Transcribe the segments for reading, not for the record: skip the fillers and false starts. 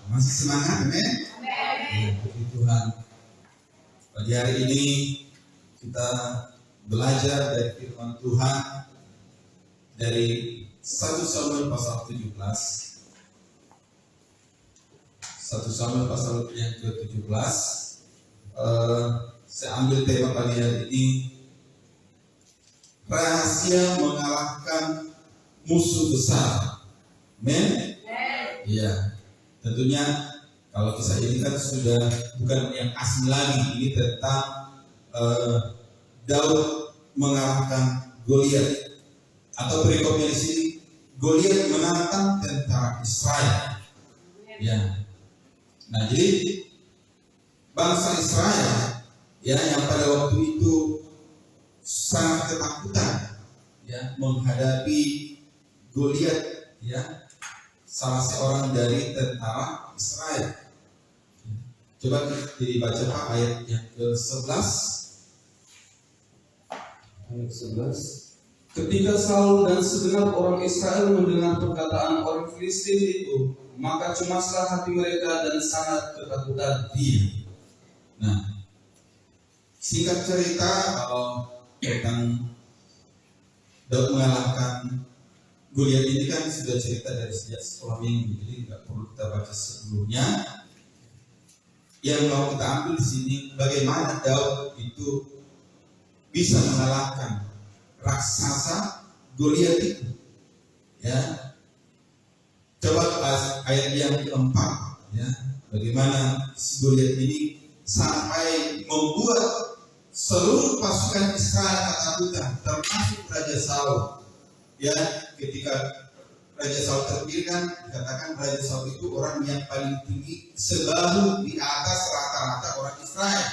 Masih semangat, amin? Ya, puji Tuhan. Pagi hari ini kita belajar dari firman Tuhan dari 1 Samuel pasal 17. 1 Samuel pasal yang ke-17. Saya ambil tema pagi hari ini, rahasia mengalahkan musuh besar. Amin? Iya. Tentunya kalau kisah ini kan sudah bukan yang asing lagi. Ini tentang Daud mengalahkan Goliat. Atau perikopnya di sini, Goliat menantang tentara Israel. Ya. Nah, jadi bangsa Israel ya yang pada waktu itu sangat ketakutan ya menghadapi Goliat ya, salah seorang dari tentara Israel. Coba dibaca Pak ayat yang ke-11. Ayat 11. Ketika Saul dan segenap orang Israel mendengar perkataan orang Filistin itu, maka cemaslah hati mereka dan sangat ketakutan. Nah, singkat cerita kalau tentang Daud mengalahkan Goliat ini kan sudah cerita dari sejak sekolah minggu, jadi nggak perlu kita baca sebelumnya. Yang mau kita ambil di sini, bagaimana Daud itu bisa mengalahkan raksasa Goliat itu. Ya, coba ayat yang keempat, ya, bagaimana si Goliat ini sampai membuat seluruh pasukan Israel ketakutan, termasuk Raja Saul. Ya, ketika Raja Saul terpilih kan dikatakan Raja Saul itu orang yang paling tinggi sebahu di atas rata-rata orang Israel.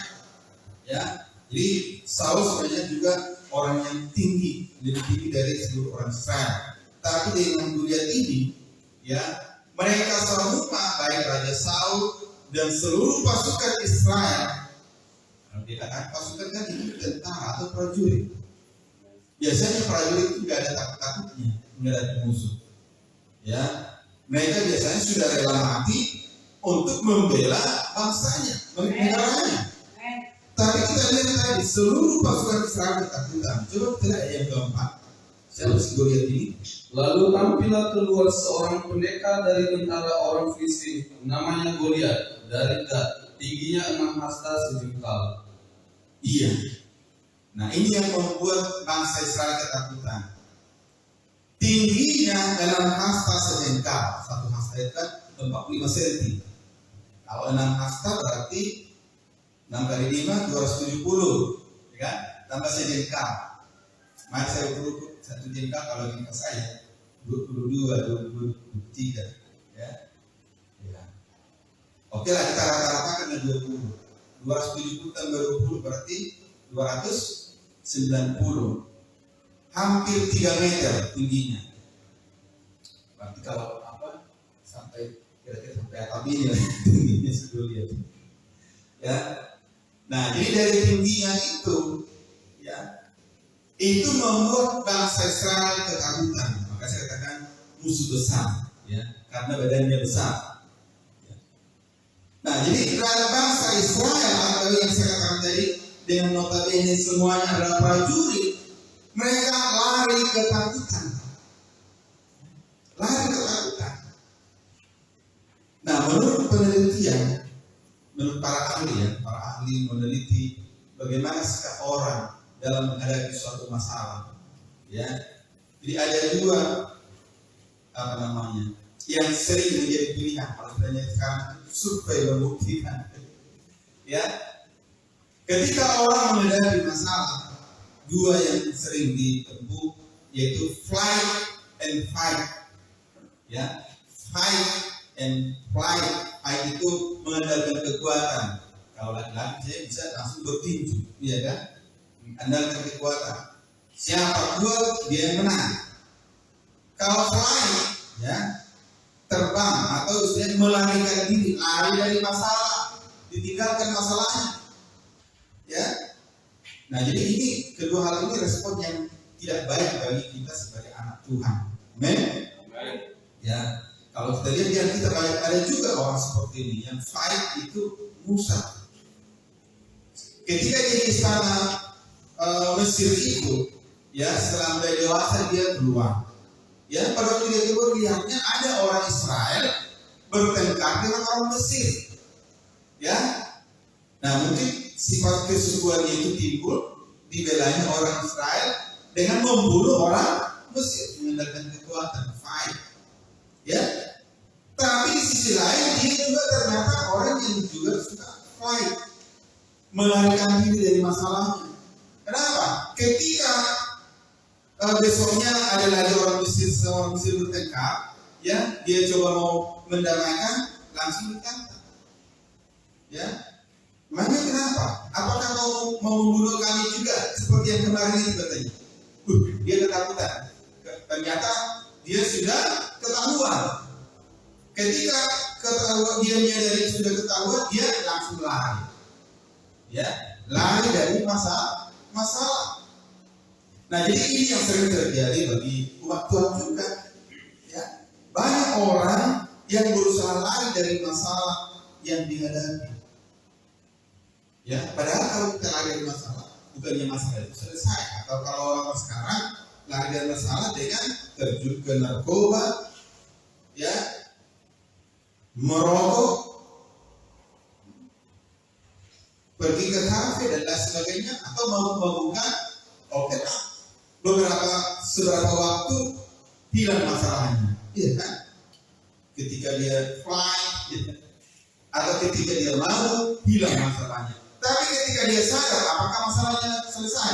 Ya, jadi Saul sebenarnya juga orang yang tinggi, lebih tinggi dari seluruh orang Israel. Tapi dengan Goliat ini, ya, mereka semua baik Raja Saul dan seluruh pasukan Israel. Kalau dikatakan pasukan kan itu tentara atau prajurit. Biasanya prajurit itu tidak ada takut-takutnya menghadapi musuh. Ya, mereka biasanya sudah rela mati untuk membela bangsanya, negaranya. Tapi kita lihat tadi seluruh pasukan Israel ketakutan. Coba kita lihat yang keempat. Siapa si Goliat ini? Lalu tampillah keluar seorang pendekar dari tentara orang Filistin, namanya Goliat dari Gat, tingginya 6 hasta sejengkal. Iya. Nah, ini yang membuat bangsa Israel ketakutan. Tingginya 6 hasta sejengkal. 1 hasta itu kan 45 cm. Kalau 6 hasta berarti 6 kali 5 270, ya kan? Tambah sejengkal. Mari saya ukur 1 jengkal kalau jengkal saya 22, 23, ya. Ya. Oke lah, kita rata-ratakan 20. 270 tambah 20 berarti 290. Hampir 3 meter tingginya. Berarti kalau apa sampai kira-kira sampai atap ini lah tingginya sudah lihat. Ya. Nah, jadi dari tingginya itu, ya, itu membuat bangsa Israel ketakutan. Maka saya katakan musuh besar, ya, karena badannya besar. Ya. Nah, jadi bangsa Israel atau yang saya katakan tadi dengan notabene semuanya adalah prajurit, mereka lari ketakutan. Lari ketakutan. Nah, menurut penelitian, menurut para ahli meneliti bagaimana sikap orang dalam menghadapi suatu masalah. Ya, jadi ada 2 yang sering menjadi pilihan. Kalau sebenarnya sekarang survei membuktikan. Ya, ketika orang menghadapi masalah, 2 yang sering ditempuh yaitu flight and fight. Ya, fight and flight. Fight itu mengandalkan kekuatan. Kalau laki-laki saya bisa langsung bertinju, ya kan? Andalkan kekuatan. Siapa kuat dia yang menang. Kalau flight, ya, terbang atau istilahnya melarikan diri, lari dari masalah, ditinggalkan masalahnya. Ya. Nah, jadi ini kedua hal ini respon yang tidak baik bagi kita sebagai anak Tuhan. Amin. Ya. Kalau Kalau kita lihat di Alkitab ada juga orang seperti ini yang fight itu Musa. Ketika dia di istana Mesir itu, ya setelah menjadi dewasa dia keluar. Ya pada waktu dia keluar lihatnya ada orang Israel bertengkar dengan orang Mesir. Ya, nah mungkin sifat kesukuannya itu timbul dibelanya orang Israel dengan membunuh orang Mesir menggunakan kekuatan fight. Ya, tapi di sisi lain dia juga ternyata orang yang juga suka fight, melarikan diri dari masalahnya. Kenapa? Ketika besoknya ada lagi orang Mesir bertengkar, ya dia coba mau mendamaikan, langsung ditangkap. Ya, makanya kenapa? Apakah mau membunuh kami juga seperti yang kemarin itu katanya? Dia ketakutan. Ternyata dia sudah ketahuan. Ketika dia menyadari sudah ketahuan, dia langsung lari. Ya, lari dari masalah. Nah, jadi ini yang sering terjadi bagi umat Tuhan juga. Ya, banyak orang yang berusaha lari dari masalah yang dihadapi. Ya, padahal kalau kita lari dari masalah, bukannya masalah itu selesai. Atau kalau orang sekarang lari dari masalah dengan terjun ke narkoba, ya, merokok, pergi ke kafe dan lain sebagainya, atau melakukan seberapa waktu hilang masalahnya, iya kan? Ketika dia fly, ya. Atau ketika dia mau hilang masalahnya. Tapi ketika dia sadar, apakah masalahnya selesai?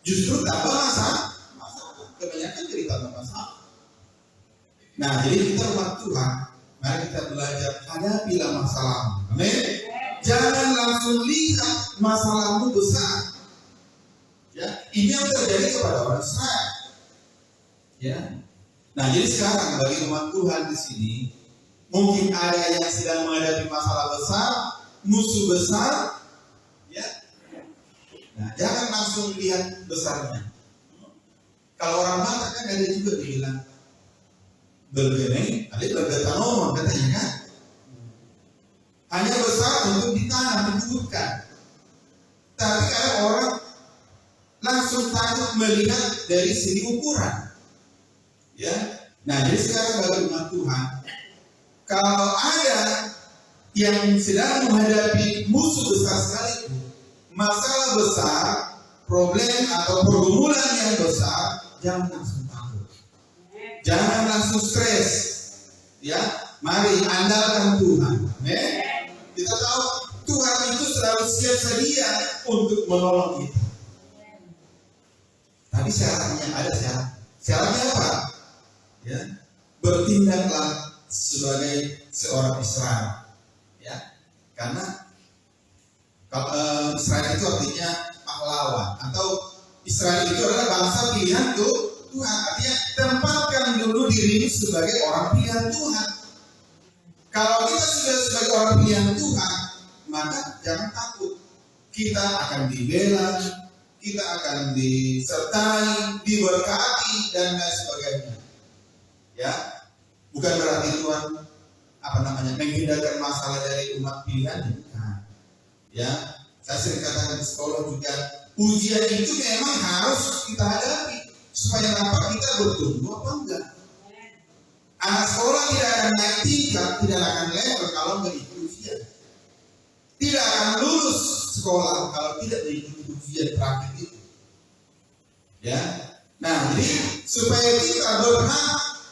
Justru tambah masalah. Kebanyakan jadi tambah masalah. Nah, jadi kita umat Tuhan, mari kita belajar hadapilah masalahmu. Amin. Jangan langsung lihat masalahmu besar. Ya, ini yang terjadi kepada orang Israel. Ya. Nah, jadi sekarang bagi umat Tuhan di sini, mungkin ada yang sedang menghadapi masalah besar, musuh besar, ya. Nah, jangan langsung lihat besarnya. Kalau orang Batak kan ada juga dibilang bergeneng, ada bergetanoman katanya kan. Hanya besar untuk ditanam, dikuburkan. Tapi ada orang langsung takut melihat dari segi ukuran. Ya. Nah, jadi sekarang bagi umat Tuhan, kalau ada yang sedang menghadapi musuh besar sekalipun, masalah besar, problem atau pergumulan yang besar, jangan langsung takut, jangan langsung stres. Ya, mari andalkan Tuhan. Kita tahu Tuhan itu selalu siap sedia untuk menolong kita. Tapi syaratnya ada syarat. Syaratnya apa? Ya, bertindaklah sebagai seorang Israel. Ya, karena Israel itu artinya pahlawan, atau Israel itu adalah bangsa pilihan Tuhan. Artinya tempatkan dulu dirimu sebagai orang pilihan Tuhan. Kalau kita sudah sebagai orang pilihan Tuhan, maka jangan takut. Kita akan dibela, kita akan disertai, diberkati dan lain sebagainya. Ya, bukan berarti Tuhan menghindarkan masalah dari umat pilihan. Bukan. Ya, saya sering katakan di sekolah juga, ujian itu memang harus kita hadapi supaya nampak kita bertumbuh apa enggak. Anak sekolah tidak akan naik tingkat, tidak akan level kalau nggak ikut ujian. Tidak akan lulus sekolah kalau tidak mengikuti ujian praktik itu. Ya, nah jadi supaya kita berhak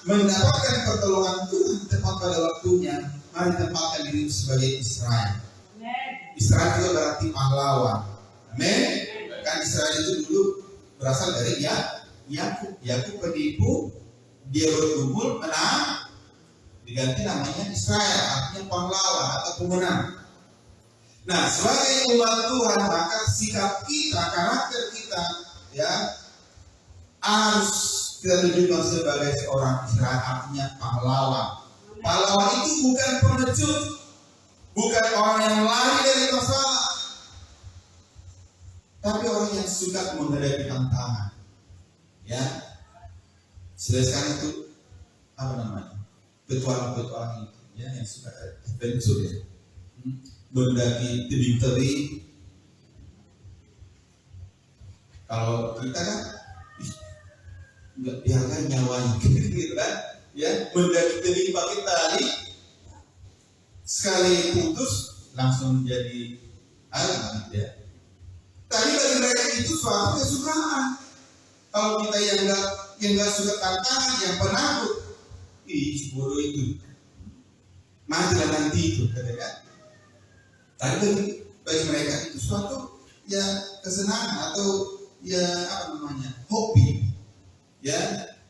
mendapatkan pertolongan Tuhan tepat pada waktunya, mari tempatkan diri sebagai Israel. Israel juga berarti pahlawan. Amin. Kan Israel itu dulu berasal dari Yakub penipu, dia berkumpul menang, diganti namanya Israel, artinya pahlawan atau pemenang. Nah, sebagai umat Tuhan, maka sikap kita, karakter kita, ya harus kita tunjukkan sebagai seorang Israel, artinya pahlawan. Pahlawan itu bukan pengecut, bukan orang yang lari dari masalah, tapi orang yang suka menghadapi tantangan. Ya, sekarang itu petualang-petualang itu, ya, yang suka adventure, ya. Mendaki tebing-tebing. Kalau kita kan nggak dihargai nyawanya, gitu kan? Ya, mendaki tebing pakai tali, sekali putus langsung jadi alam, ya. Tapi bagi mereka itu suatu kesukaan. Kalau kita yang nggak suka tantangan, yang penakut, bodoh itu, matilah nanti itu, katakan. Tapi bagi mereka itu suatu ya kesenangan atau ya apa namanya, hobi, ya.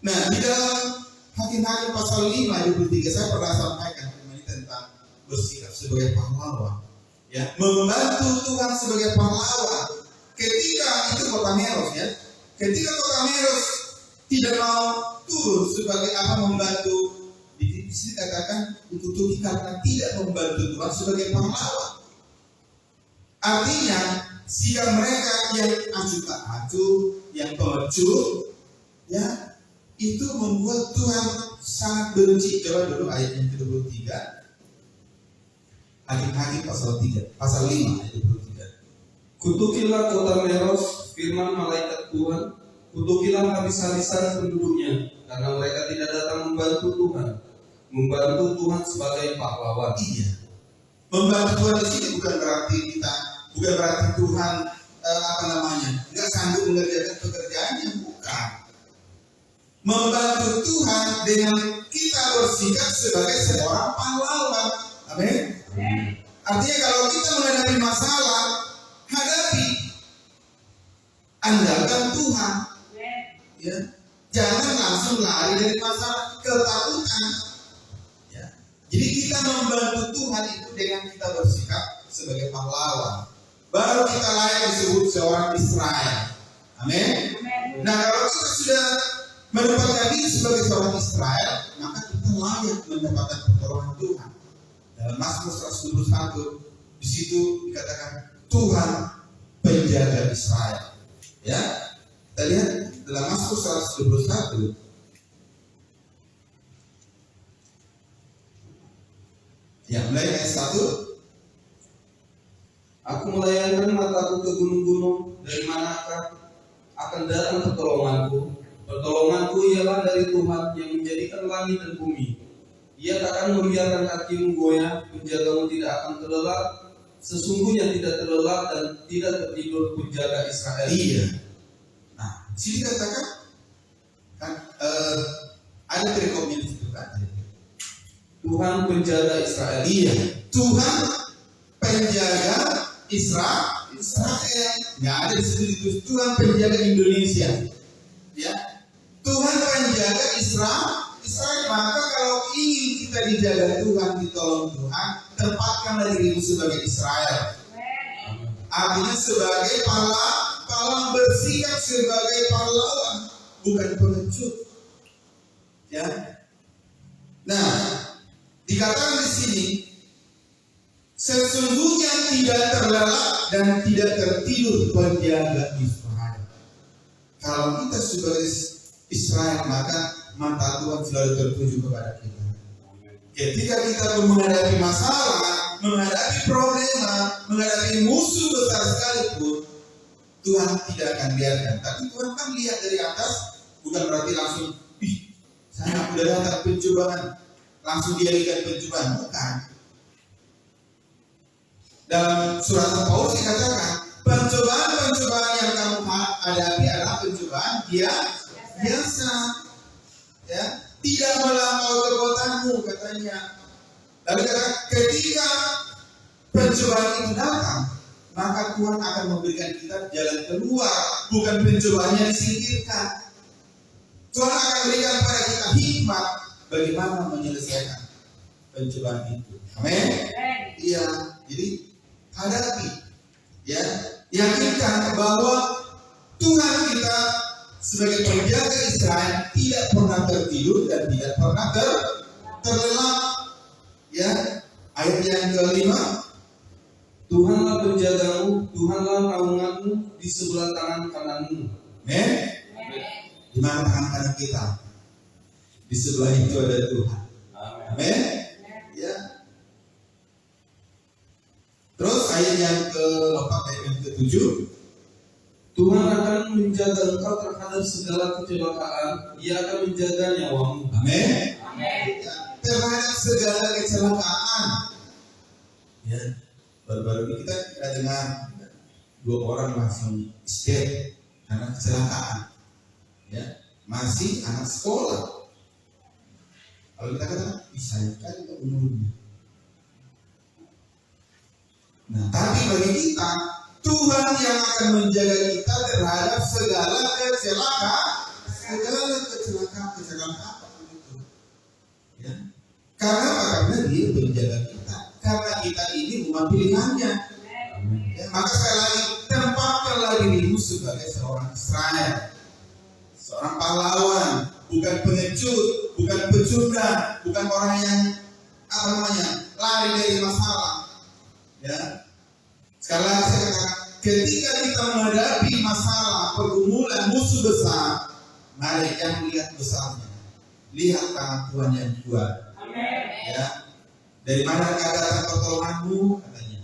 Nah, di dalam Hakim-Hakim pasal 5 ayat 23 saya pernah sampaikan tentang bersikap sebagai pahlawan, ya, membantu Tuhan sebagai pahlawan. Ketika itu kota Meros, ya, ketika kota Meros tidak mau turun sebagai apa membantu, dikatakan dikutuki karena tidak membantu Tuhan sebagai pahlawan. Artinya sikap mereka yang acuh tak acuh, yang pengecut, ya, itu membuat Tuhan sangat benci. Coba dulu ayat yang ke-23, Hakim-Hakim pasal 5 ayat 23. Kutukilah kota Meros, firman malaikat Tuhan, kutukilah habis-habisan penduduknya, karena mereka tidak datang membantu Tuhan sebagai pahlawan. Iya. Membantu Tuhan di sini bukan berarti Tuhan nggak sanggup mengerjakan pekerjaannya, bukan. Membantu Tuhan dengan kita bersikap sebagai seorang pahlawan. Amin. Artinya kalau kita menghadapi masalah, hadapi, andalkan Tuhan. Ya, jangan langsung lari dari masalah, ketakutan. Ya. Jadi kita membantu Tuhan itu dengan kita bersikap sebagai pahlawan. Baru kita layak disebut seorang Israel. Amin. Nah, kalau kita sudah menempatkan diri sebagai seorang Israel, maka kita layak mendapatkan pertolongan Tuhan. Dalam Mazmur 121, di situ dikatakan Tuhan penjaga Israel. Ya, kita lihat dalam Mazmur 121. Ya, mulai ayat 1. Aku melayangkan mataku ke gunung-gunung, dari manakah akan datang pertolonganku? Pertolonganku ialah dari Tuhan yang menjadikan langit dan bumi. Ia takkan membiarkan kakimu goyah, penjagamu tidak akan terlelap. Sesungguhnya tidak terlelap dan tidak tertidur penjaga Israel. Iya. Nah, sini katakan kan ada rekomendasi di situ kan? Tuhan penjaga Israel. Iya. Tuhan penjaga Israel. Nggak ada di situ itu. Tuhan penjaga Indonesia. Ya. Tuhan penjaga Israel. Maka kalau ingin kita dijaga Tuhan, ditolong Tuhan, tempatkanlah dirimu sebagai Israel. Artinya sebagai pahlawan, bersikap sebagai pahlawan, bukan pengecut. Ya. Nah, dikatakan di sini, sesungguhnya tidak terlelap dan tidak tertidur penjaga Israel. Kalau kita sebagai Israel, maka mata Tuhan selalu tertuju kepada kita. Ketika kita pun menghadapi masalah, menghadapi problema, menghadapi musuh besar sekalipun, Tuhan tidak akan biarkan. Tapi Tuhan kan lihat dari atas, bukan berarti langsung, saya udah datang pencobaan, langsung dialihkan pencobaan, bukan. Dalam surat Paulus dikatakan, pencobaan yang kamu hadapi adalah pencobaan biasa. Ya, tidak melampaui kekuatanmu, katanya. Lalu kata, ketika pencobaan itu datang, maka Tuhan akan memberikan kita jalan keluar, bukan pencobaan yang disingkirkan. Tuhan akan berikan pada kita hikmat bagaimana menyelesaikan pencobaan itu. Amin. Iya, jadi hadapi, ya, yakinkan bahwa Tuhan kita sebagai penjaga Israel tidak pernah tertidur dan tidak pernah terlelap. Ya, ayat yang ke-5. Tuhanlah penjagamu, Tuhanlah naunganmu di sebelah tangan kananmu. Amin. Di mana tangan kanan kita? Di sebelah itu ada Tuhan. Amin. Amin. Ya. Terus ayat yang ke-4 ayat yang ke-7, Tuhan akan menjaga engkau terhadap segala kecelakaan, Ia akan menjaga nyawamu. amin. Amin. Ya, terhadap segala kecelakaan. Ya, baru-baru ini kita dengar 2 orang langsung istirahat karena kecelakaan. Ya, masih anak sekolah. Kalau kita katakan bisa kan kita umurnya. Nah, tapi bagi kita Tuhan yang akan menjaga kita terhadap segala kecelakaan apapun itu. Ya. Karena apa? Karena Dia menjaga kita. Karena kita ini umat pilihannya. Ya, maka sekali lagi tempatkanlah dirimu sebagai seorang Israel, seorang pahlawan, bukan pengecut, bukan pecundang, bukan orang yang lari dari masalah. Ya, sekali lagi saya katakan, ketika kita menghadapi masalah, pergumulan, musuh besar, mari yang melihat besarnya, lihat tangan Tuhan yang kuat. Ya, dari mana datang pertolonganmu? Katanya,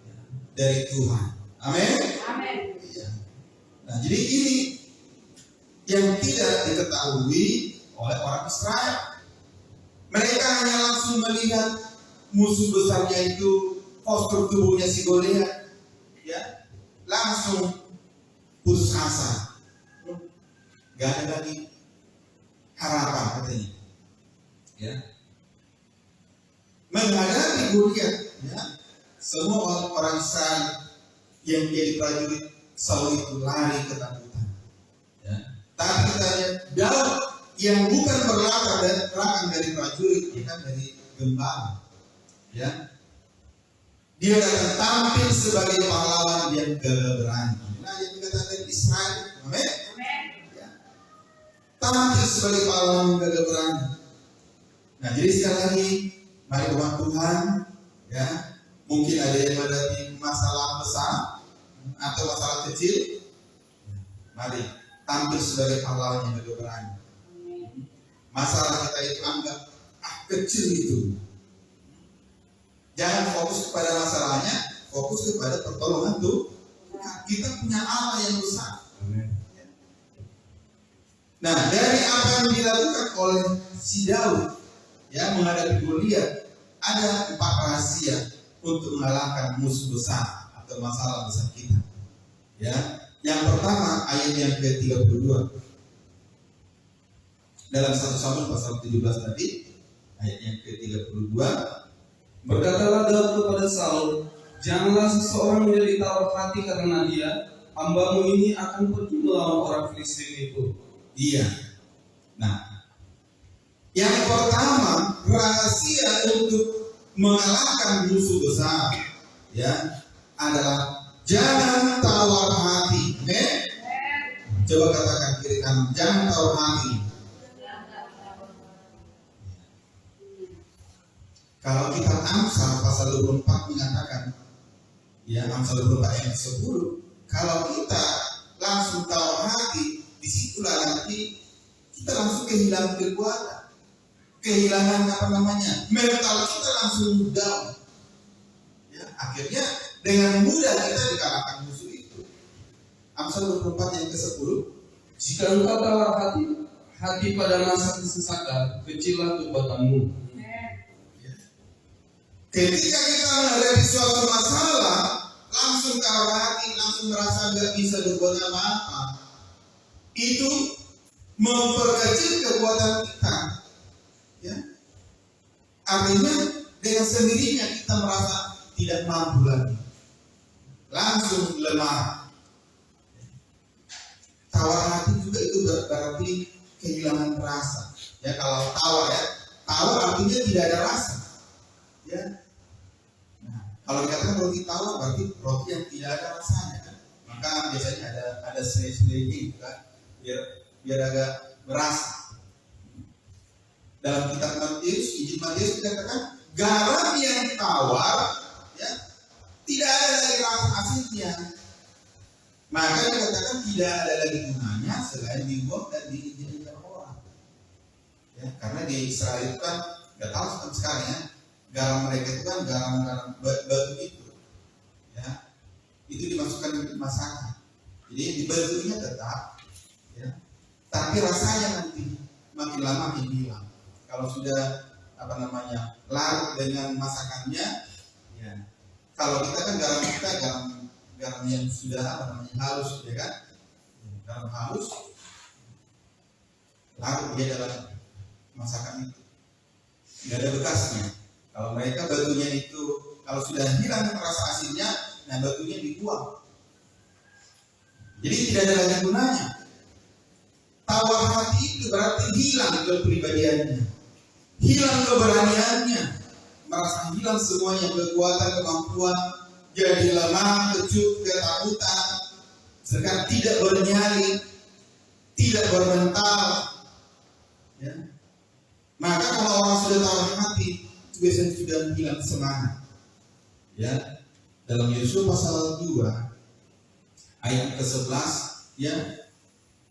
ya, dari Tuhan. Amin. Ya. Nah, jadi ini yang tidak diketahui oleh orang Israel. Mereka hanya langsung melihat musuh besarnya itu, postur tubuhnya si Goliat, ya, langsung putus asa, gak ada lagi harapan katanya, ya. Menghadapi Goliat, ya, semua orang Israel yang jadi prajurit Saul itu lari ketakutan, ya. Tapi kita lihat Daud yang bukan berlatar dan belakang dari prajurit, bukan dari gembala, ya. Dia akan tampil sebagai pahlawan yang gagah berani. Nah, yang dikatakan Israel, amin. Ya. Tampil sebagai pahlawan yang gagah berani. Nah, jadi sekali lagi, mari umat Tuhan, ya, mungkin ada yang menghadapi masalah besar atau masalah kecil, mari tampil sebagai pahlawan yang gagah berani. Masalah kita itu anggap kecil itu. Jangan fokus kepada masalahnya, fokus kepada pertolongan Tuhan. Kita punya Allah yang besar. Nah, dari apa yang dilakukan oleh si Daud, ya, menghadapi Goliat, ada 4 rahasia untuk mengalahkan musuh besar atau masalah besar kita. Ya, yang pertama ayat yang ke-32 dalam 1 Samuel pasal 17 tadi, ayat yang ke-32. Berkatalah Daud kepada Saul, janganlah seseorang menjadi tawar hati karena dia, hambamu ini akan pergi melawan orang Filistin itu. Iya. Nah, yang pertama rahasia untuk mengalahkan musuh besar, ya, adalah jangan tawar hati. Coba katakan kiri kanan, jangan tawar hati. Kalau kitab Amsal pasal 24 mengatakan, ya, Amsal 24 ayat 10, kalau kita langsung tawar hati, disitulah nanti kita langsung kehilangan kekuatan, kehilangan mental kita langsung down. Ya, akhirnya dengan mudah kita dikalahkan musuh itu. Amsal 24 yang ke-10, Jika engkau tawar hati pada masa kesesakan, kecillah kekuatanmu. ketika kita menghadapi suatu masalah, langsung tawar hati, langsung merasa nggak bisa berbuat apa-apa, itu memperkecil kekuatan kita. Ya, artinya dengan sendirinya kita merasa tidak mampu lagi, langsung lemah. Tawar hati juga itu berarti kehilangan rasa. Ya, kalau tawar, ya, tawar artinya tidak ada rasa. Ya. Nah, kalau dikatakan roti tawar berarti roti yang tidak ada rasanya, kan? Maka biasanya ada selai-selai kan, biar agak berasa. Dalam kitab Matius, Injil Matius dikatakan garam yang tawar, ya, tidak ada lagi rasa asinnya. Maka dikatakan tidak ada lagi gunanya selain dibuang dan diinjilkan orang. Ya, karena di Israel itu kan nggak tahu sama sekali ya. Garam mereka itu kan garam batu itu, ya, itu dimasukkan ke masakan. Jadi di batunya tetap, ya, tapi rasanya nanti makin lama makin hilang. Kalau sudah larut dengan masakannya, ya. Kalau kita kan garam yang sudah halus, ya kan? Garam halus, larut dia dalam masakan itu, nggak ada bekasnya. Kalau mereka batunya itu kalau sudah hilang rasa asinnya, nah batunya dibuang. Jadi tidak ada lagi gunanya. Tawar hati itu berarti hilang kepribadiannya, hilang keberaniannya, merasa hilang semuanya kekuatan, kemampuan, jadi lemah, kecut, ketakutan, sekarang tidak bernyali, tidak bermental. Ya. Maka kalau orang sudah tawar hati, itu biasanya sudah hilang semangat. Ya, dalam Yosua pasal 2 ayat ke-11, ya,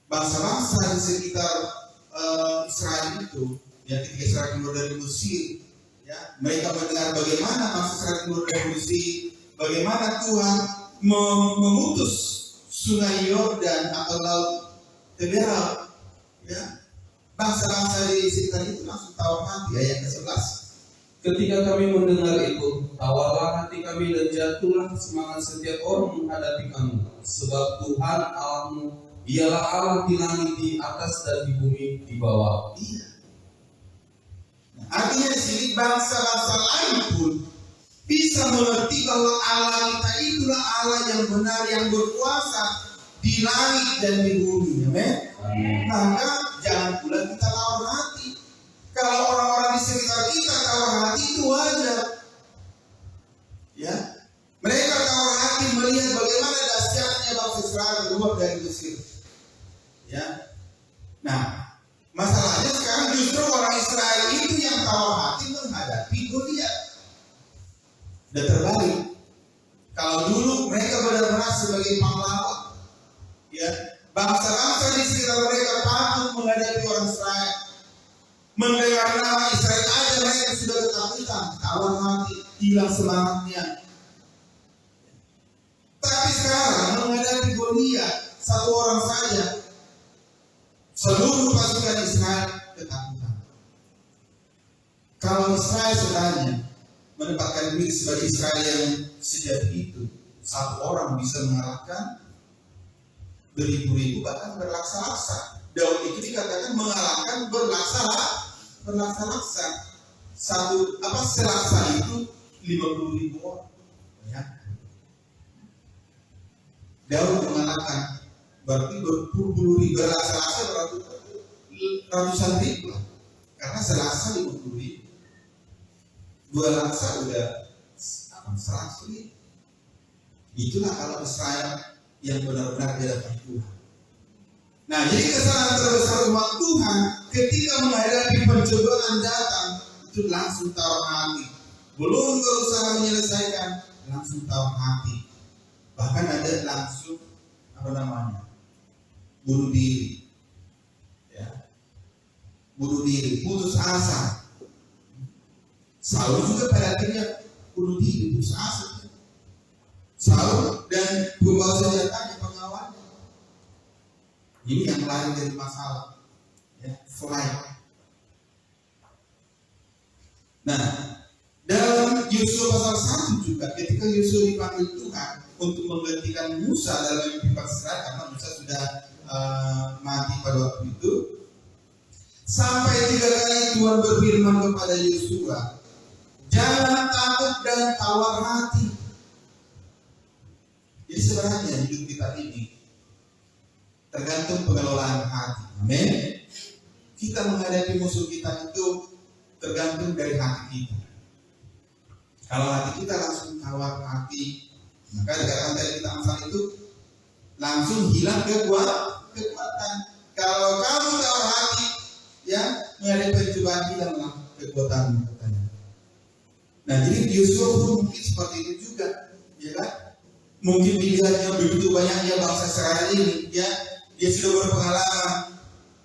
bangsa-bangsa di sekitar Israel itu, ya, ketika Israel keluar dari Mesir, ya, mereka mendengar bagaimana bangsa Israel keluar dari Mesir, bagaimana Tuhan memutus sungai Yordan atau laut Teberau, ya, bangsa-bangsa di sekitar itu langsung tawar hati. Ayat ke-11. Ketika kami mendengar itu, tawarlah hati kami dan jatuhlah semangat setiap orang menghadapi kamu. Sebab Tuhan Allahmu ialah Allah di langit di atas dan di bumi di bawah. Iya. Nah, artinya di sini bangsa-bangsa lain pun bisa mengerti bahwa Allah kita itulah Allah yang benar, yang berkuasa di langit dan di bumi. Amin. Maka jangan pula kita tawar hati. Kalau orang-orang di sekitar kita tawar hati itu wajar. Ya, mereka tawar hati melihat bagaimana dahsyatnya bangsa Israel keluar dari Mesir. Ya, nah masalahnya sekarang justru orang Israel itu yang tawar hati menghadapi Goliat. Dan terbalik. Kalau dulu mereka benar-benar sebagai pahlawan, ya, bangsa-bangsa di sekitar mereka patut menghadapi orang Israel. Mendengar nama Israel aja mereka sudah ketakutan, tawar hati, hilang semangatnya. Tapi sekarang menghadapi Goliat satu orang saja, seluruh pasukan Israel ketakutan. Kalau Israel sebenarnya menempatkan diri sebagai Israel yang sejati itu, satu orang bisa mengalahkan beribu-ribu bahkan berlaksa-laksa. Daud itu dikatakan mengalahkan berlaksa-laksa. Selaksa itu 50.000 orang. Ya. Daud mengalahkan berarti berpuluh-puluh berlaksa-laksa ratusan ribu lah. Karena selaksa 50.000. 2 laksa udah 100.000. Itulah kalau Israel yang benar-benar di hadapan Tuhan. Nah, jadi kesalahan terbesar umat Tuhan ketika menghadapi pencobaan datang itu langsung tawar hati. Belum berusaha menyelesaikan, langsung tawar hati. Bahkan ada langsung bunuh diri. Ya. Bunuh diri, putus asa. Saul juga pada akhirnya bunuh diri, putus asa. Saul dan pembawa senjatanya pengawalnya. Ini yang lari dari masalah, ya, flight. Nah, dalam Yosua pasal 1 juga, ketika Yosua dipanggil Tuhan untuk menggantikan Musa dalam memimpin Israel, karena Musa sudah mati pada waktu itu, sampai 3 kali Tuhan berfirman kepada Yosua, jangan takut dan tawar hati. Jadi sebenarnya hidup kita ini tergantung pengelolaan hati. Amin. Kita menghadapi musuh kita itu tergantung dari hati kita. Kalau hati kita langsung tawar hati, maka dikatakan tadi kita Amsal itu langsung hilang kekuatan. Kalau kamu tawar hati, ya, menghadapi pencobaan hilanglah kekuatan. Nah, jadi Yosua pun mungkin seperti itu juga, ya kan? Mungkin dilihatnya begitu banyaknya bangsa Israel ini, ya. Dia sudah berpengalaman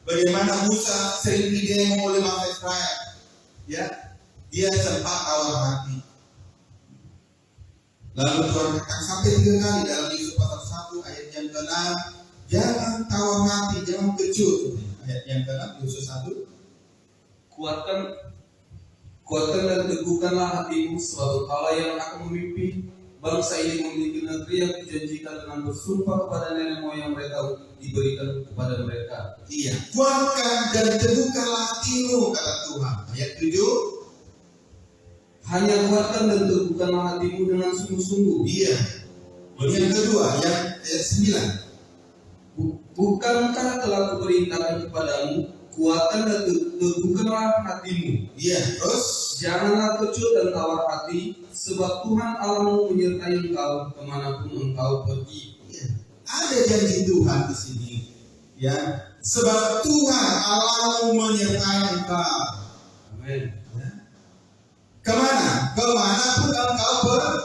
bagaimana Musa sering didemo oleh bangsa Israel, ya. dia sempat tawar hati. Lalu Tuhan katakan sampai 3 kali dalam Yusuf pasal 1 ayat yang ke-6, jangan tawar hati, jangan kecut. Ayat yang ke-6 Yusuf 1, Kuatkan dan teguhkanlah hatimu, sebab Allah yang akan memimpin bangsa ini memiliki negeri yang dijanjikan dengan bersumpah kepada nenek moyang mereka diberikan kepada mereka. iya, kuatkan dan teguhkanlah hatimu, kata Tuhan. Ayat 7, Hanya kuatkan dan teguhkanlah hatimu dengan sungguh-sungguh. iya. Yang kedua, yang ayat 9, Bukankah telah kuperintahkan kepadamu, kuatkan dan teguhkanlah hatimu. iya. Terus, Janganlah kecut dan tawar hati, sebab Tuhan Allahmu menyertai engkau kemanapun engkau pergi. iya. Ada janji Tuhan di sini, ya. Sebab Tuhan Allahmu menyertai engkau. Amin. Kemana? Kemanapun engkau pergi.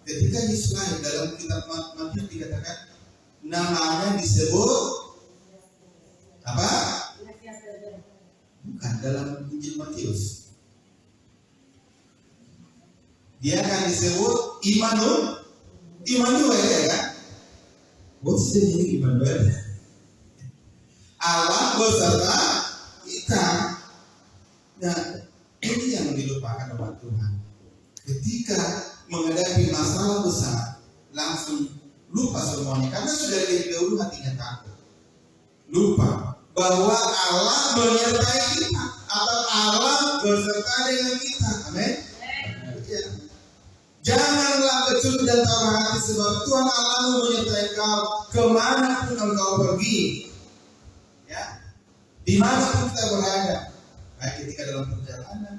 Ketika Yesus lahir dalam kitab Matius dikatakan namanya disebut apa? Bukan dalam Injil Matius. Dia akan disebut Immanuel, ya kan? What's the meaning Immanuel? Allah beserta kita. Nah, ini yang dilupakan oleh Tuhan. Ketika menghadapi masalah besar, langsung lupa semuanya karena sudah dari dahulu hatinya takut. Lupa bahwa Allah menyertai kita atau Allah beserta dengan kita. Amin. Ya. Janganlah kecut dan tawar hati, sebab Tuhan Allahmu menyertai kau kemanapun engkau pergi. Ya, dimanapun kita berada, baik ketika dalam perjalanan,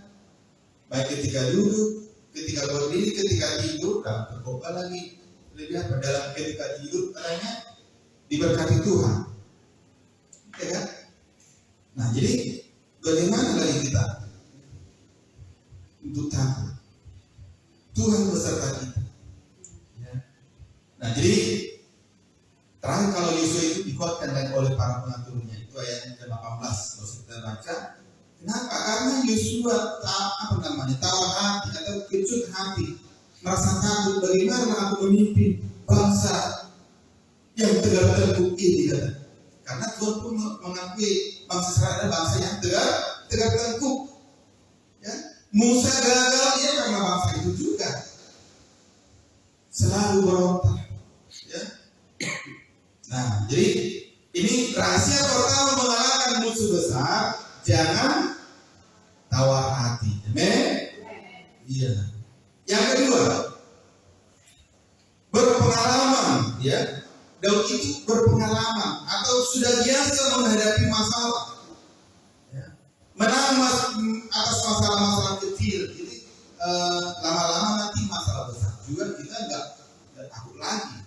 baik ketika duduk, ketika berdiri, ketika tidur, dan berkhotbah lagi lebih apa dalam ketika tidur katanya diberkati Tuhan, ya kan? Nah, jadi bagaimana lagi kita untuk tahu Tuhan beserta kita? Ya. Nah, jadi terakhir kalau Yosua itu dikuatkan oleh para pengaturnya, itu ayat yang ke-18 kalau kita baca. Kenapa? Karena Yosua tawar hati atau kecut hati, merasa takut bagaimana aku memimpin bangsa yang tegak tengkuk ini, kan? Karena Tuhan pun mengakui bangsa Israel adalah bangsa yang tegak tengkuk. Ya, Musa gagal ya karena bangsa itu juga selalu berontak. Ya. Nah, jadi ini rahasia pertama mengalahkan musuh besar. Jangan tawar hati. Amin. Iya. Yang kedua, berpengalaman. Ya, Daud itu berpengalaman atau sudah biasa menghadapi masalah. Ya. Menang atas masalah-masalah kecil. Jadi lama-lama nanti masalah besar juga kita nggak takut lagi.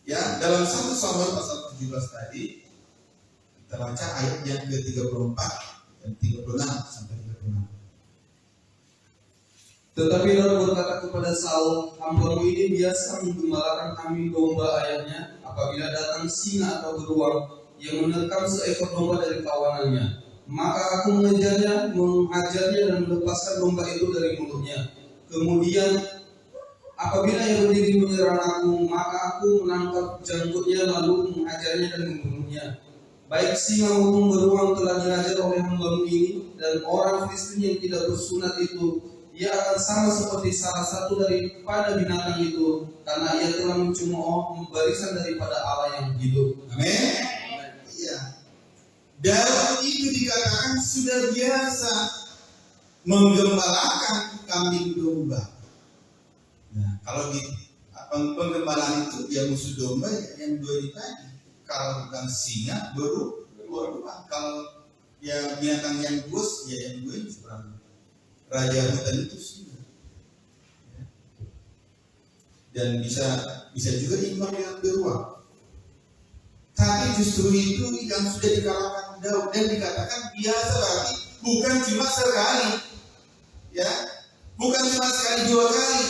Ya, dalam 1 Samuel pasal 17 tadi kita baca ayat yang ke-34 dan 36 sampai 36. Tetapi Daud berkata kepada Saul, hambamu ini biasa menggembalakan kambing domba ayahnya. Apabila datang singa atau beruang yang menerkam seekor domba dari kawanannya, maka aku mengejarnya, menghajarnya dan melepaskan domba itu dari mulutnya. Kemudian apabila ia berdiri menyerang aku, maka aku menangkap janggutnya lalu menghajarnya dan membunuhnya. Baik singa maupun beruang telah dihajar oleh hambamu ini, dan orang Filistin yang tidak bersunat itu, ia akan sama seperti salah satu daripada binatang itu, karena ia telah mencemooh barisan daripada Allah yang hidup. Amin. Iya. Daud itu dikatakan sudah biasa menggembalakan kambing domba. Nah, kalau di penggembalaan itu ya musuh domba yang dua ini tadi. Kalau bukan singa beruang. Kalau yang binatang yang buas ya yang dua ini sebenarnya. Raja hutan itu singa. Ya. Dan bisa juga imbang dengan beruang. Tapi justru itu yang sudah dikalahkan Daud dan dikatakan biasa, berarti bukan cuma sekali, ya, bukan cuma sekali 2 kali.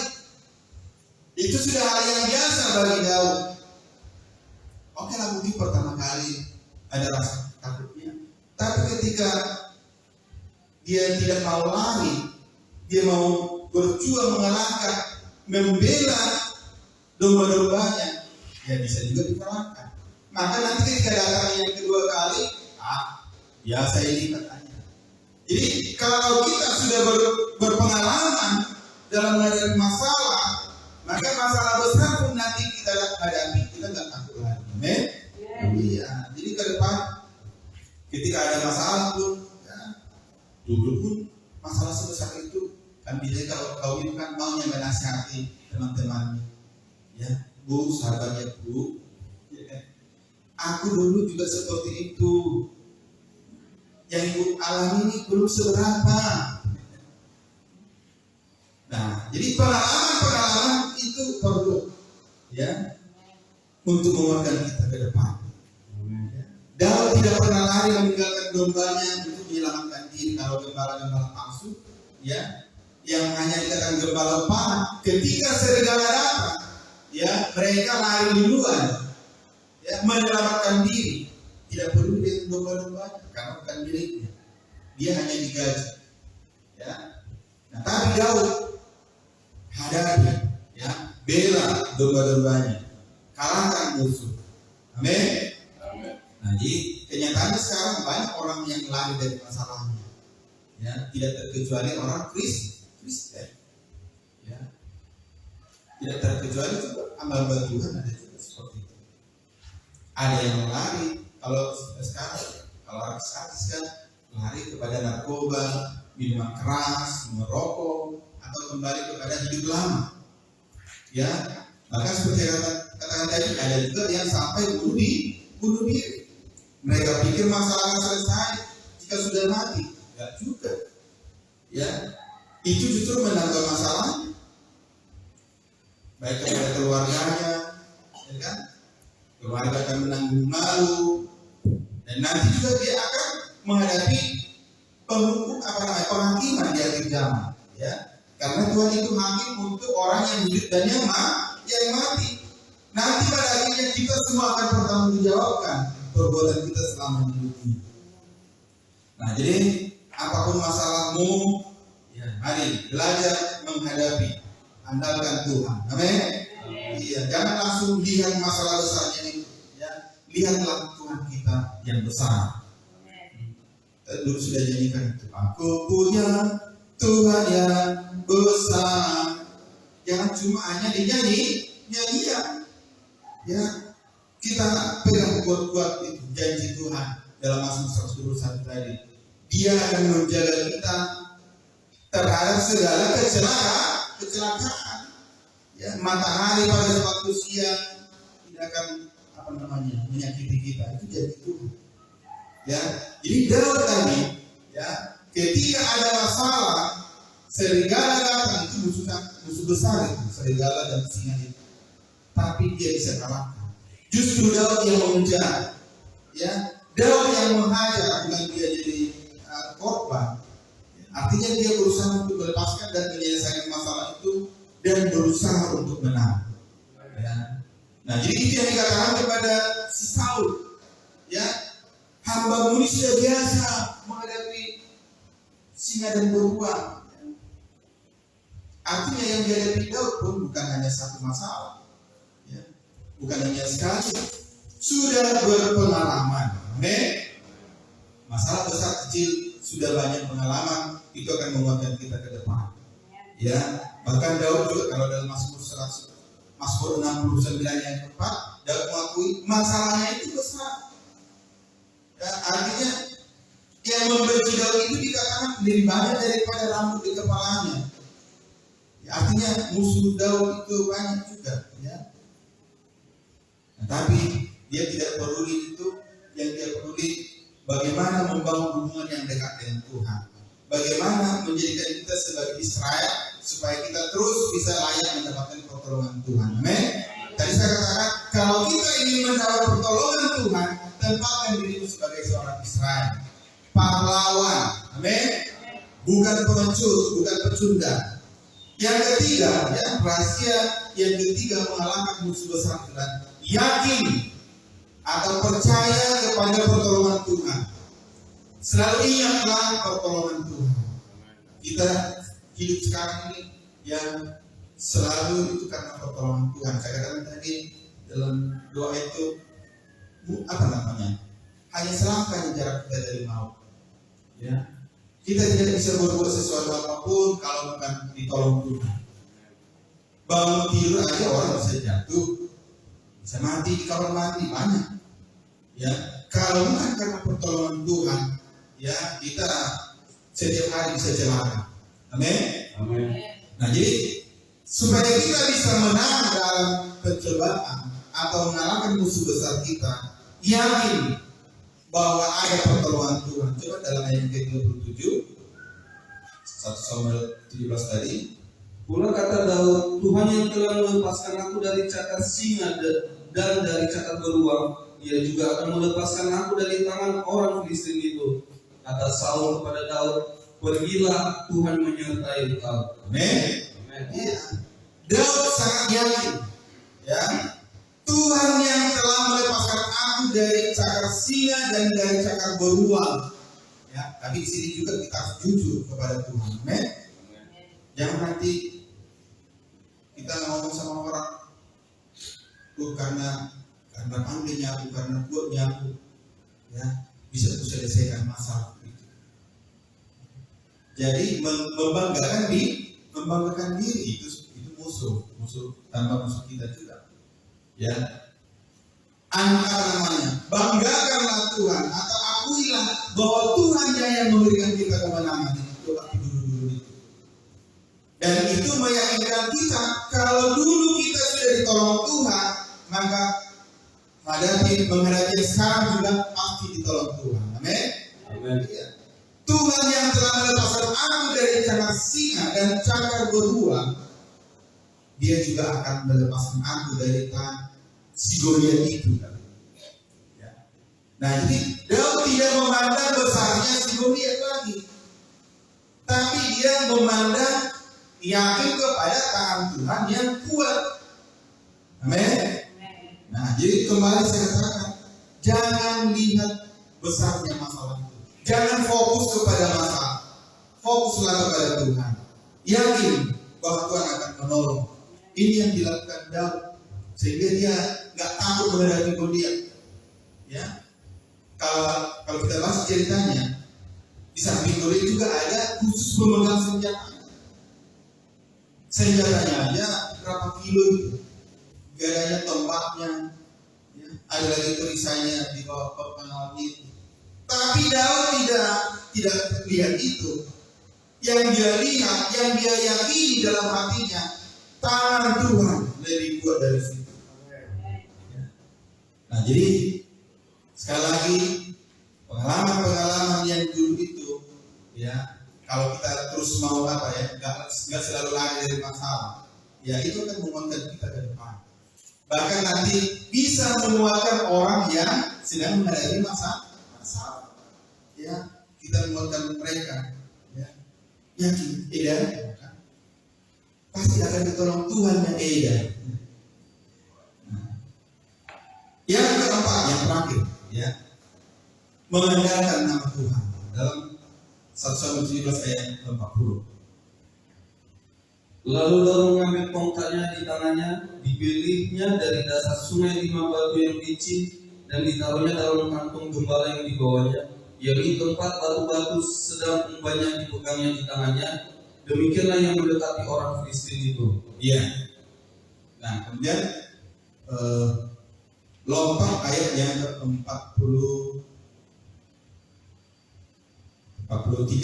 Itu sudah hal yang biasa bagi Daud. Oke lah, mungkin pertama kali ada rasa takutnya, tapi ketika dia tidak mau lari, dia mau berjuang mengalahkan, membela domba-dombanya, ya bisa juga dikalahkan. Maka nanti ketika datang yang kedua kali, biasa ini katanya. Jadi kalau kita sudah berpengalaman dalam menghadapi masalah, maka masalah besar pun nanti kita hadapi, kita nggak takut lagi. Amin. Iya. Jadi ke depan ketika ada masalah pun, ya, dulu pun masalah sebesar itu kan bisa kalau kau kan maunya menasihati teman-teman, ya Bu, sahabatnya Bu, ya, aku dulu juga seperti itu. Yang ibu alami ini belum seberapa. Nah, jadi pengalaman itu perlu, ya, untuk menguatkan kita ke depan. Daud tidak pernah lari meninggalkan dombanya untuk menyelamatkan diri. Kalau gembala-gembala palsu, ya, yang hanya dikatakan gembala panah, ketika serigala datang, ya, mereka lari duluan, ya, menyelamatkan diri. Tidak perlu dengan domba-dombanya karena bukan miliknya. Dia hanya digaji, ya. Nah, tapi Daud hadapi, ya, bela domba-dombanya, kalahkan musuh. Amin. Nah, jadi kenyataannya sekarang banyak orang yang lari dari masalahnya, ya, tidak terkecuali orang Kristen, ya, tidak terkecuali juga hamba Tuhan ada juga seperti itu. Ada yang lari kalau sekarang, kalau artis kan lari kepada narkoba, minuman keras, merokok, atau kembali kepada hidup lama, ya. Bahkan seperti katakan tadi, ada juga yang sampai bunuh diri. Mereka pikir masalahnya selesai jika sudah mati, enggak juga, ya. Itu justru menambah masalahnya, baik kepada keluarganya, ya kan? Keluarga akan menanggung malu, dan nanti juga dia akan menghadapi penghakiman di akhir zaman, ya. Karena Tuhan itu hakim untuk orang yang hidup dan yang mati. Nanti pada akhirnya kita semua akan bertanggungjawabkan perbuatan kita selama hidup ini. Nah, jadi apapun masalahmu, ya, mari belajar menghadapi, andalkan Tuhan. Amin. Iya, jangan langsung lihat masalah besarnya itu, ya. Lihatlah Tuhan kita yang besar. Dulu sudah nyanyikan itu. Aku punya Tuhan yang besar. Jangan cuma hanya nyanyian, ya. Kita pegang kuat-kuat itu janji Tuhan dalam Mazmur 121 tadi. Dia akan menjaga kita terhadap segala kecelakaan. Ya, matahari pada waktu siang tidak akan menyakiti kita. Itu janji Tuhan. Ya, jadi Daud tadi, ya, ketika ada masalah, serigala datang, itu musuh besar itu, serigala dan singa itu. Tapi dia bisa kalahkan. Justru Daud yang mengejar, ya, Daud yang menghajar, bukan dia jadi korban. Artinya dia berusaha untuk melepaskan dan menyelesaikan masalah itu dan berusaha untuk menang. Ya. Nah, jadi itu yang dikatakan kepada si Saul, ya, hamba-Mu ini sudah biasa menghadapi singa dan beruang. Artinya yang dihadapi Daud pun bukan hanya satu masalah, ya, bukan hanya sekali, sudah berpengalaman. Masalah besar kecil sudah banyak pengalaman, itu akan menguatkan kita ke depan. Ya, bahkan Daud juga kalau dalam Mazmur 69 ayat 4, Daud mengakui masalahnya itu besar. Ya, artinya yang membenci Daud itu dikatakan lebih banyak daripada rambut di kepalanya. Ya, artinya musuh Daud itu banyak juga, ya. Nah, tapi dia tidak peduli itu, yang dia peduli bagaimana membangun hubungan yang dekat dengan Tuhan. Bagaimana menjadikan kita sebagai Israel supaya kita terus bisa layak mendapatkan pertolongan Tuhan. Amin. Tadi saya katakan kalau kita ingin mendapat pertolongan Tuhan, tempatkan dirimu sebagai seorang Israel, pahlawan. Amin. Bukan pengecut, bukan pecundang. Yang ketiga, ya, rahasia yang ketiga mengalahkan musuh besar dan yakin atau percaya kepada pertolongan Tuhan. Selalu ingatlah pertolongan Tuhan. kita hidup sekarang ini yang selalu itu karena pertolongan Tuhan. Saya katakan tadi dalam doa itu apa namanya? Hanya selangkah jarak kita dari maut. Ya, kita tidak bisa berbuat sesuatu apapun kalau bukan ditolong Tuhan. Bangun tidur aja orang bisa jatuh, bisa mati di kamar mandi banyak. Ya, kalau bukan karena pertolongan Tuhan, ya kita setiap hari bisa celaka. Amin. Amin. Nah, jadi supaya kita bisa menang dalam pencobaan atau mengalahkan musuh besar kita, yakin bahwa ada pertolongan Tuhan. Coba dalam ayat ke-27 1 Samuel 17 tadi. Pula kata Daud, Tuhan yang telah melepaskan aku dari cakar singa dan dari cakar beruang, Ia juga akan melepaskan aku dari tangan orang Filistin itu. Kata Saul kepada Daud, pergilah, Tuhan menyertai engkau. Amin. Amin. Ya. Daud sangat yakin, ya, Tuhan yang telah melepaskan aku dari cakar singa dan dari cakar beruang. Ya, tapi di sini juga kita harus jujur kepada Tuhan. Amin. Jangan nanti kita ngomong sama orang, karena pandainya aku, karena kuatnya aku, ya bisa selesaikan masalah itu. Jadi membanggakan diri itu musuh tanpa musuh kita juga. Ya, angkat namanya, banggakanlah Tuhan atau akuilah bahwa Tuhan yang memberikan kita kemenangan. Coba dulu itu. Dan itu meyakinkan kita kalau dulu kita sudah ditolong Tuhan, maka menghadapi sekarang juga pasti ditolong Tuhan. Amin. Amin. Ya. Tuhan yang telah melepaskan aku dari cakar singa dan cakar beruang, Dia juga akan melepaskan aku dari tangan si Goliat itu. Ya. Nah, jadi Daud tidak memandang besarnya si Goliat lagi, tapi dia memandang yakin kepada tangan Tuhan yang kuat. Amin. Nah, jadi kembali saya katakan, jangan lihat besarnya masalah itu. Jangan fokus kepada masalah, fokuslah kepada Tuhan. Yakin bahwa Tuhan akan menolong. Ini yang dilakukan Daud, sehingga dia nggak takut menghadapi Goliat. Ya, kalau kita bahas ceritanya, di samping Goliat juga ada khusus pemegang senjata. Senjatanya aja berapa kilo itu, gadanya, tombaknya, ya, ada lagi perisainya di bawah pengawal itu. Tapi Daud tidak lihat itu. Yang dia lihat, yang dia yakini dalam hatinya, tangan Tuhan lebih kuat dari situ. Ya. Nah, jadi sekali lagi pengalaman yang dulu itu, ya, kalau kita terus mau nggak selalu lari dari masalah, ya itu akan menguatkan kita ke depan. Bahkan nanti bisa menguatkan orang yang sedang menghadapi masalah. Ya, kita menguatkan mereka. Ya, yakin, kan? Pasti akan ditolong Tuhan yang edan. Nah, yang keempat, yang terakhir, ya, mengandalkan nama Tuhan dalam 1 Samuel 17 ayat 40. Lalu Daud mengambil tongkatnya di tangannya, dipilihnya dari dasar sungai 5 batu yang licin, dan ditaruhnya dalam kantung gembala yang dibawanya. Yakni tempat batu-batu sedang banyak dipegangnya di tangannya. Demikianlah yang mendekati orang Filistin itu. Iya. Nah, kemudian lompat ayat yang ke-43.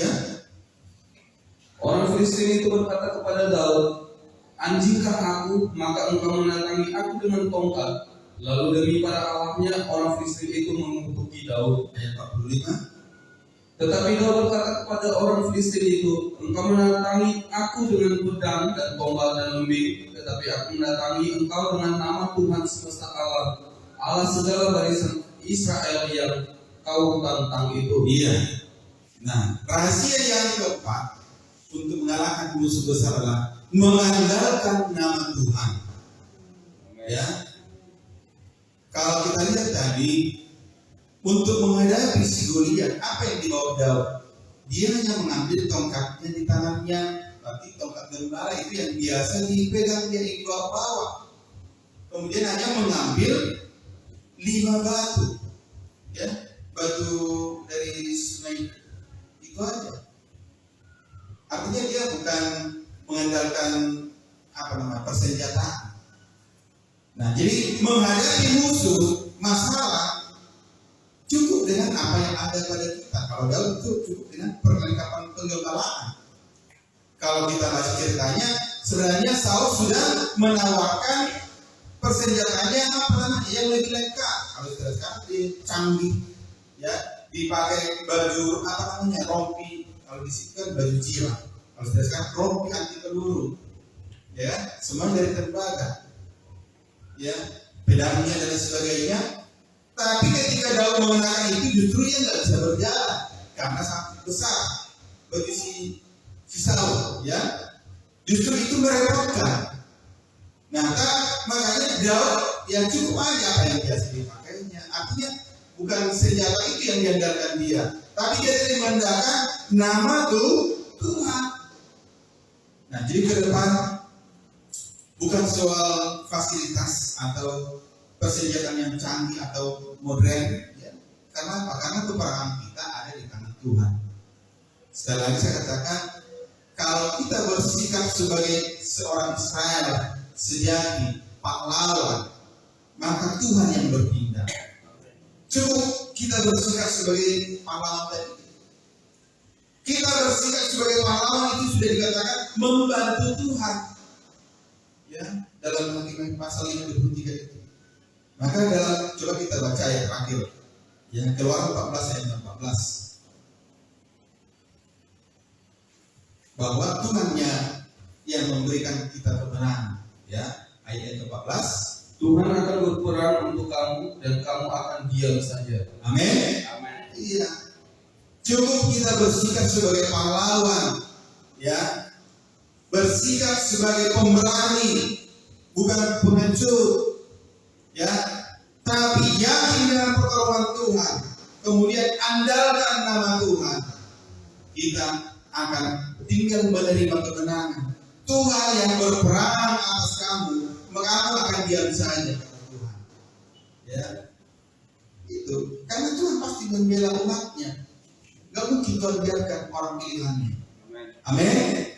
Orang Filistin itu berkata kepada Daud, anjingkah aku, maka engkau mendatangi aku dengan tongkat. Lalu demi para awaknya, orang Filistin itu mengutuki Daud. Ayat 45. Tetapi Daud berkata kepada orang Filistin itu, engkau mendatangi aku dengan pedang dan tombak dan lembing, tetapi aku mendatangi engkau dengan nama Tuhan semesta alam, Allah segala barisan Israel yang kau tantang itu. Iya. Nah, rahasia yang keempat untuk mengalahkan musuh besar adalah mengandalkan nama Tuhan. Ya. Kalau kita lihat tadi, untuk menghadapi si Goliat, apa yang dibawa Daud? dia hanya mengambil tongkatnya di tangannya. Berarti tongkat gembala itu yang biasa dipegang dia di bawah. Kemudian hanya mengambil 5 batu, ya, batu dari sungai itu aja. Artinya dia bukan mengandalkan persenjataan. Nah, jadi menghadapi musuh, masalah, cukup dengan apa yang ada pada kita. Kalau Daud itu cukup dengan perlengkapan penggembalaan. Kalau kita baca ceritanya, sebenarnya Saul sudah menawarkan persenjataannya yang lebih lengkap. Kalau kita sekarang canggih, ya, dipakai baju rompi. Kalau di situ kan baju jiran. Kalau kita sekarang rompi anti peluru, ya, semua dari tembaga, ya, pedangnya dan sebagainya. Tapi ketika Daud menggunakan itu, justru dia nggak bisa berjalan karena sangat besar bagi si Saul, ya. Justru itu merepotkan. Nah, makanya Daud yang cukup aja apa yang biasa dipakainya. Artinya bukan senjata itu yang diandalkan dia, tapi dia mengandalkan nama Tuhan. Nah, jadi ke depan bukan soal fasilitas atau persenjataan yang canggih atau modern, ya. Karena apa? Karena peperangan kita ada di tangan Tuhan. Sekali lagi saya katakan, kalau kita bersikap sebagai seorang Israel sejati, pahlawan, maka Tuhan yang bertindak. Cukup kita bersikap sebagai pahlawan tadi. Kita bersikap sebagai pahlawan itu sudah dikatakan membantu Tuhan, ya, dalam Hakim pasal 53 itu. Maka coba kita baca ayat terakhir, yang Keluaran 14 ayat 14, bahwa Tuhannya yang memberikan kita kemenangan, ya. Ayat 14, Tuhan akan berperang untuk kamu dan kamu akan diam saja. Amin. Amin. Iya. Cukup kita bersikap sebagai pahlawan, ya, bersikap sebagai pemberani, bukan pengecut, ya, tapi yakin dengan pertolongan Tuhan, kemudian andalkan nama Tuhan, kita akan tinggal menerima kemenangan. Tuhan yang berperang atas kamu, maka kamu akan diam saja, kata Tuhan, ya. Itu karena Tuhan pasti membela umatnya. Gak mungkin Tuhan biarkan orang pilihannya. Amin.